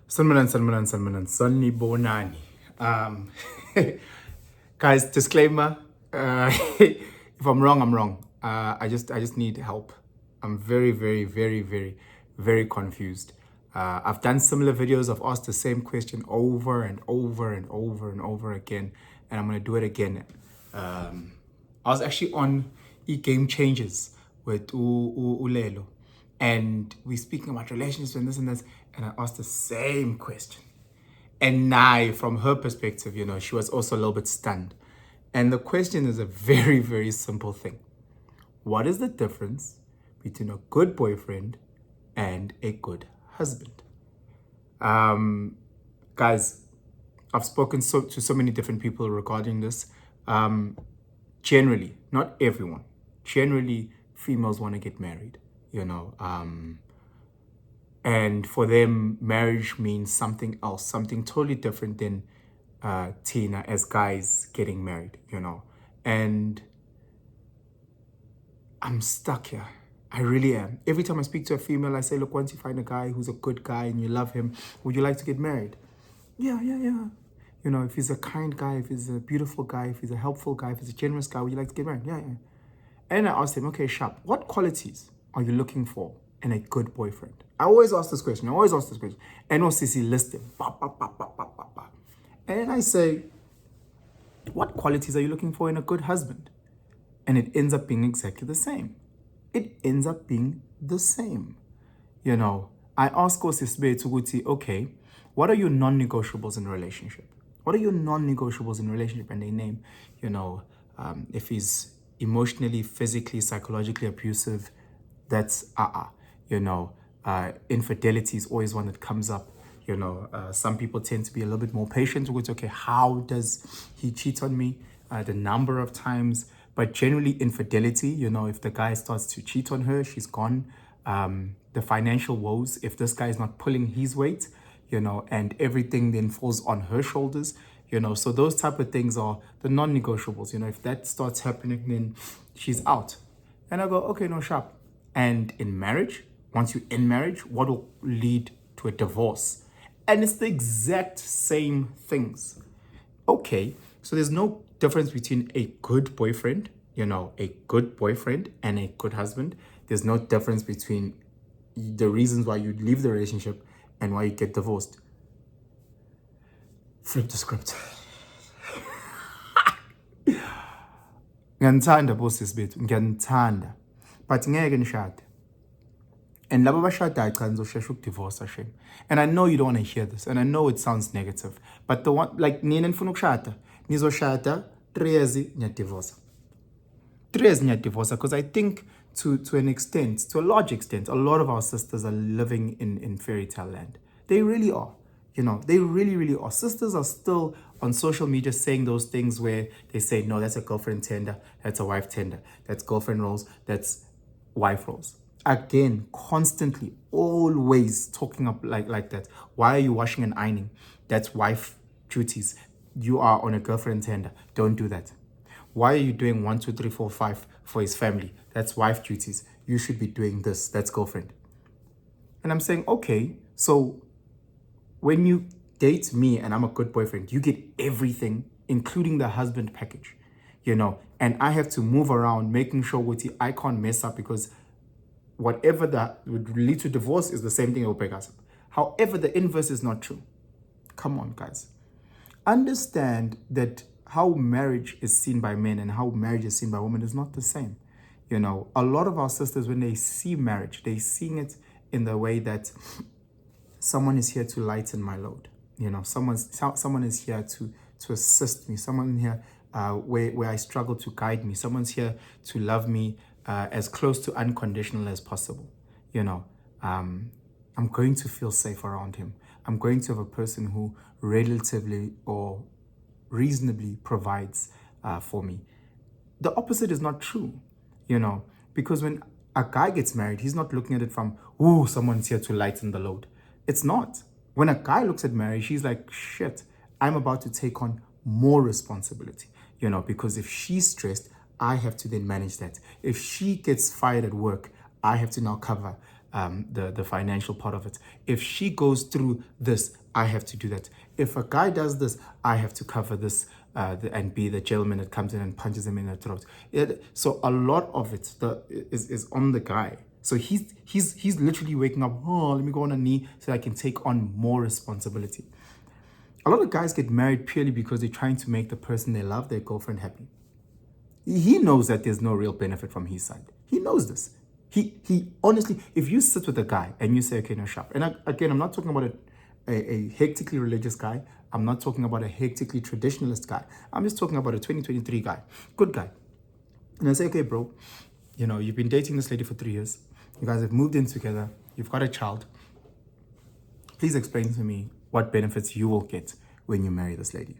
Sanibonani. Guys, disclaimer. If I'm wrong, I'm wrong. I just need help. I'm very, very, very, very, very confused. I've done similar videos. I've asked the same question over and over and over and over again, and I'm gonna do it again. I was actually on Game Changes with Ulelo, and we're speaking about relationships and this and that, and I asked the same question. And Nai, from her perspective, she was also a little bit stunned. And the question is a very, very simple thing. What is the difference between a good boyfriend and a good husband? Guys, I've spoken to so many different people regarding this. Generally, not everyone, generally females want to get married, and for them, marriage means something else, something totally different than Tina as guys getting married, And I'm stuck here. I really am. Every time I speak to a female, I say, look, once you find a guy who's a good guy and you love him, would you like to get married? Yeah, yeah, yeah. If he's a kind guy, if he's a beautiful guy, if he's a helpful guy, if he's a generous guy, would you like to get married? Yeah, yeah. And I asked him, okay, Sharp, what qualities are you looking for in a good boyfriend? I always ask this question. And OCC listed. And I say, what qualities are you looking for in a good husband? And it ends up being exactly the same. I ask Osisbe Tuguti, okay, what are your non-negotiables in a relationship? And they name, if he's emotionally, physically, psychologically abusive, that's infidelity is always one that comes up. Some people tend to be a little bit more patient with, okay, how does he cheat on me? The number of times, but generally infidelity, if the guy starts to cheat on her, she's gone. The financial woes, if this guy is not pulling his weight, and everything then falls on her shoulders, so those type of things are the non-negotiables. If that starts happening, then she's out. And I go, okay, no, Sharp. And in marriage, once you're in marriage, what will lead to a divorce? And it's the exact same things. Okay, so there's no difference between a good boyfriend, and a good husband. There's no difference between the reasons why you leave the relationship and why you get divorced. Flip the script. Ngiyanithanda bosisi bethu, ngiyanithanda. But ngeke nishade. And laba bashadayo cha nizoshesha ukudivorce shame. And I know you don't want to hear this, and I know it sounds negative, but the one, like, nina nifuna ukushada, nizoshada 3 years niyadivorce. 3 years niyadivorce, because I think to a large extent, a lot of our sisters are living in fairy tale land. They really are. They really, really are. Sisters are still on social media saying those things where they say, no, that's a girlfriend tender, that's a wife tender, that's girlfriend roles, that's wife roles. Again, constantly, always talking up like that. Why are you washing and ironing? That's wife duties. You are on a girlfriend tender. Don't do that. Why are you doing 1, 2, 3, 4, 5 for his family? That's wife duties. You should be doing this. That's girlfriend. And I'm saying, okay, so when you date me and I'm a good boyfriend, you get everything, including the husband package, and I have to move around, making sure I can't mess up, because whatever that would lead to divorce is the same thing that will break us up. However, the inverse is not true. Come on, guys. Understand that how marriage is seen by men and how marriage is seen by women is not the same. A lot of our sisters, when they see marriage, they're seeing it in the way that someone is here to lighten my load. Someone is here to assist me. Someone here where I struggle to guide me. Someone's here to love me as close to unconditional as possible. I'm going to feel safe around him. I'm going to have a person who relatively or reasonably provides for me. The opposite is not true, because when a guy gets married, he's not looking at it from, ooh, someone's here to lighten the load. It's not. When a guy looks at marriage, he's like, shit, I'm about to take on more responsibility, because if she's stressed, I have to then manage that. If she gets fired at work, I have to now cover the financial part of it. If she goes through this, I have to do that. If a guy does this, I have to cover this and be the gentleman that comes in and punches him in the throat. So a lot of it is on the guy. So he's literally waking up, oh, let me go on a knee so I can take on more responsibility. A lot of guys get married purely because they're trying to make the person they love, their girlfriend, happy. He knows that there's no real benefit from his side. He knows this. He honestly, if you sit with a guy and you say, okay, no, sharp. And again, I'm not talking about a hectically religious guy. I'm not talking about a hectically traditionalist guy. I'm just talking about a 2023 guy, good guy. And I say, okay, bro, you've been dating this lady for 3 years. You guys have moved in together. You've got a child. Please explain to me what benefits you will get when you marry this lady.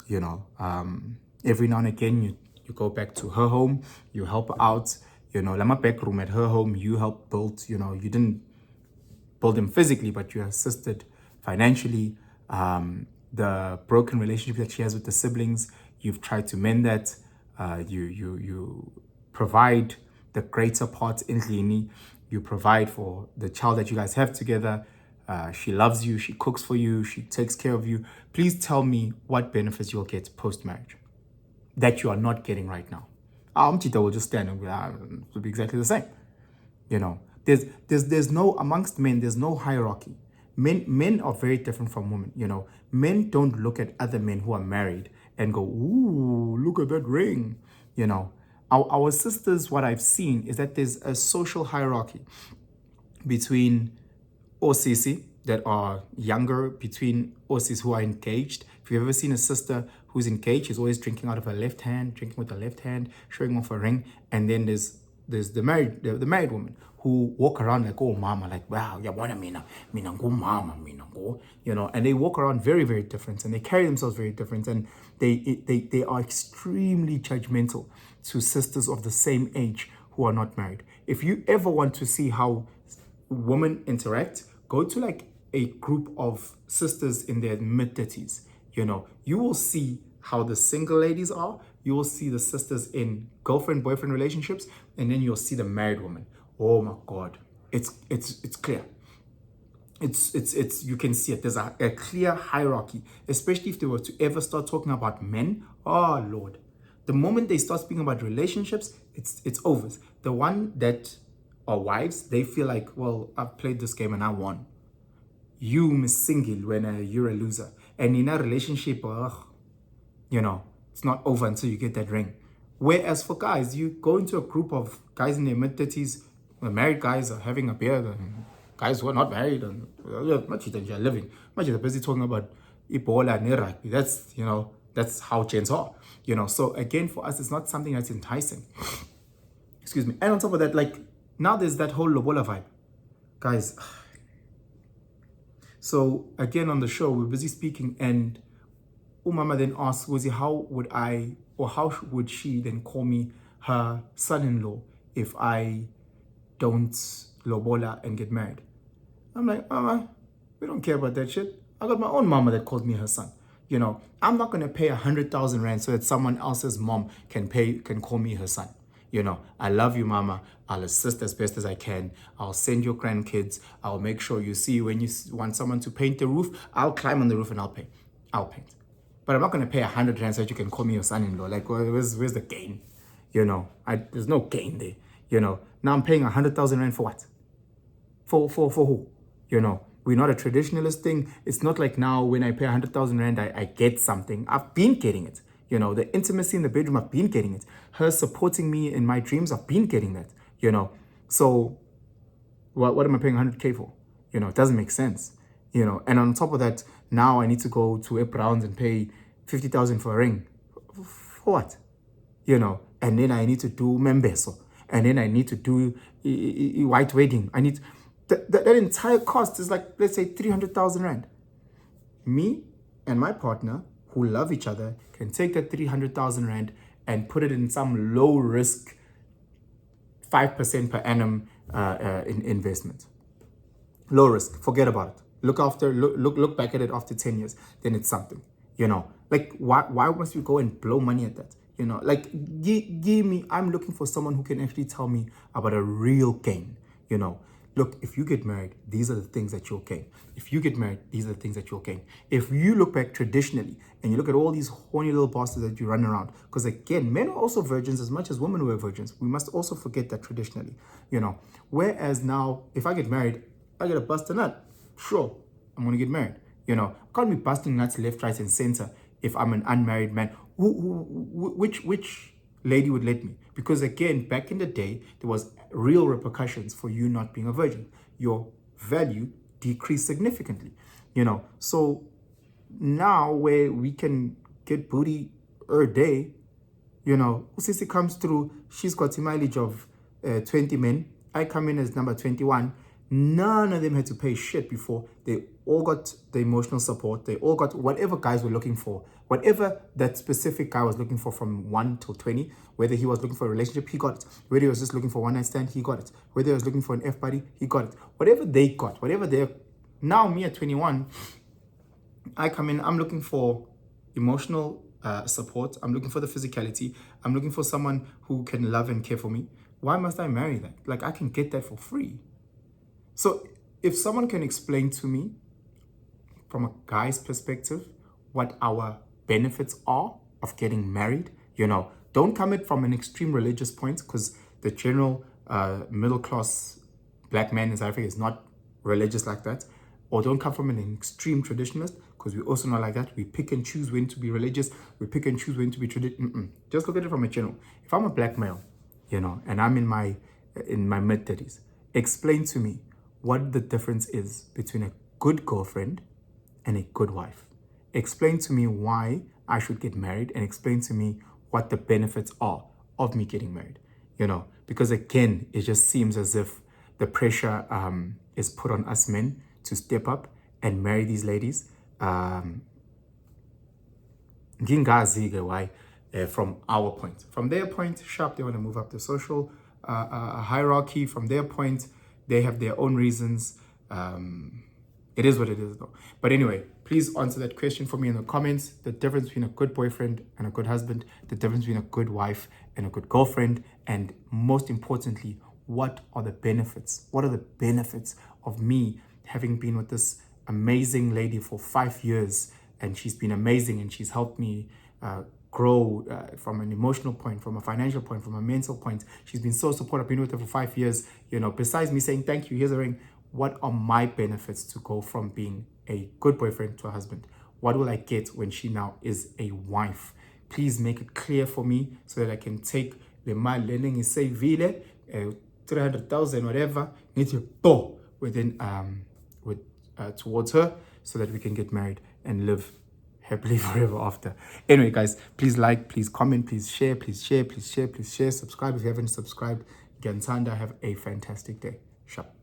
Every now and again, you go back to her home, you help her out. Lama back room at her home, you help build, you didn't build him physically, but you assisted financially. The broken relationship that she has with the siblings, you've tried to mend that. You provide the greater part in Lini. You provide for the child that you guys have together. She loves you, she cooks for you, she takes care of you. Please tell me what benefits you'll get post-marriage that you are not getting right now. Chita will just stand and it'll be exactly the same. There's no, amongst men, there's no hierarchy. Men are very different from women. Men don't look at other men who are married and go, ooh, look at that ring. Our sisters, what I've seen is that there's a social hierarchy between Osisi that are younger, between Osis who are engaged. If you've ever seen a sister who's engaged, she's always drinking out of her left hand, drinking with her left hand, showing off a ring. And then there's the married woman who walk around like, oh mama, like, wow, yabona mina go mama, mina go, and they walk around very, very different, and they carry themselves very different, and they are extremely judgmental to sisters of the same age who are not married. If you ever want to see how women interact, go to like a group of sisters in their mid-30s. You will see how the single ladies are. You will see the sisters in girlfriend-boyfriend relationships, and then you'll see the married woman. Oh my God, it's clear. It's you can see it. There's a clear hierarchy, especially if they were to ever start talking about men. Oh Lord, the moment they start speaking about relationships, it's over. The one that are wives, they feel like, well, I've played this game and I won. You miss single when you're a loser. And in a relationship, it's not over until you get that ring. Whereas for guys, you go into a group of guys in their mid-30s, the married guys are having a beer, and guys who are not married, and much that you're living, much they're busy talking about Ebola and rugby. That's how gents are. So again, for us, it's not something that's enticing. Excuse me. And on top of that, like, now there's that whole lobola vibe. Guys, so again on the show, we're busy speaking, and Umama then asks, Wozi, how would she then call me her son-in-law if I don't lobola and get married? I'm like, Mama, we don't care about that shit. I got my own mama that calls me her son. I'm not going to pay 100,000 rand so that someone else's mom can call me her son. I love you, mama. I'll assist as best as I can. I'll send your grandkids. I'll make sure you see when you want someone to paint the roof, I'll climb on the roof and I'll paint. But I'm not going to pay 100 rand so that you can call me your son-in-law. Like, where's the gain? There's no gain there. Now I'm paying 100,000 rand for what? For who? We're not a traditionalist thing. It's not like now when I pay 100,000 rand, I get something. I've been getting it. The intimacy in the bedroom, I've been getting it. Her supporting me in my dreams, I've been getting that. So what am I paying 100K for? It doesn't make sense. And on top of that, now I need to go to Browns and pay 50,000 for a ring. For what? And then I need to do membeso. And then I need to do a white wedding. I need that entire cost is like, let's say 300,000 rand. Me and my partner who love each other can take that 300,000 rand and put it in some low risk 5% per annum in investment. Low risk, forget about it. Look back at it after 10 years, then it's something. Like why must we go and blow money at that? Like give me, I'm looking for someone who can actually tell me about a real gain. look, if you get married, these are the things that you'll gain. If you get married, these are the things that you'll gain. If you look back traditionally and you look at all these horny little bastards that you run around, because again, men are also virgins as much as women were virgins. We must also forget that traditionally, Whereas now, if I get married, I get a bust a nut. Sure, I'm going to get married. I can't be busting nuts left, right, and center if I'm an unmarried man. Which lady would let me? Because again, back in the day, there was real repercussions for you not being a virgin. Your value decreased significantly, So now where we can get booty a day, Usisi comes through, she's got a mileage of 20 men. I come in as number 21. None of them had to pay shit before. They all got the emotional support. They all got whatever guys were looking for. Whatever that specific guy was looking for from 1 till 20, whether he was looking for a relationship, he got it. Whether he was just looking for one night stand, he got it. Whether he was looking for an F-buddy, he got it. Whatever they got, whatever they're... Now, me at 21, I come in, I'm looking for emotional support. I'm looking for the physicality. I'm looking for someone who can love and care for me. Why must I marry that? Like, I can get that for free. So if someone can explain to me from a guy's perspective what our benefits are of getting married, don't come it from an extreme religious point, because the general middle class black man in South Africa is not religious like that. Or don't come from an extreme traditionalist, because we're also not like that. We pick and choose when to be religious. We pick and choose when to be traditional. Just look at it from a general. If I'm a black male, and I'm in my mid-30s, explain to me what the difference is between a good girlfriend and a good wife. Explain to me why I should get married, and explain to me what the benefits are of me getting married. Because again, it just seems as if the pressure is put on us men to step up and marry these ladies. Why? From our point. From their point, sharp, they want to move up the social hierarchy. From their point, they have their own reasons. It is what it is, though. But anyway, please answer that question for me in the comments. The difference between a good boyfriend and a good husband, the difference between a good wife and a good girlfriend, and most importantly, what are the benefits? What are the benefits of me having been with this amazing lady for 5 years, and she's been amazing, and she's helped me grow from an emotional point, from a financial point, from a mental point. She's been so supportive. I've been with her for 5 years. Besides me saying thank you, here's a ring. What are my benefits to go from being a good boyfriend to a husband? What will I get when she now is a wife? Please make it clear for me so that I can take the mal lending is say vile 300,000 whatever within towards her, so that we can get married and live happily forever after. Anyway, guys, please like, please comment, please share, subscribe if you haven't subscribed. Gansanda, have a fantastic day. Sharp.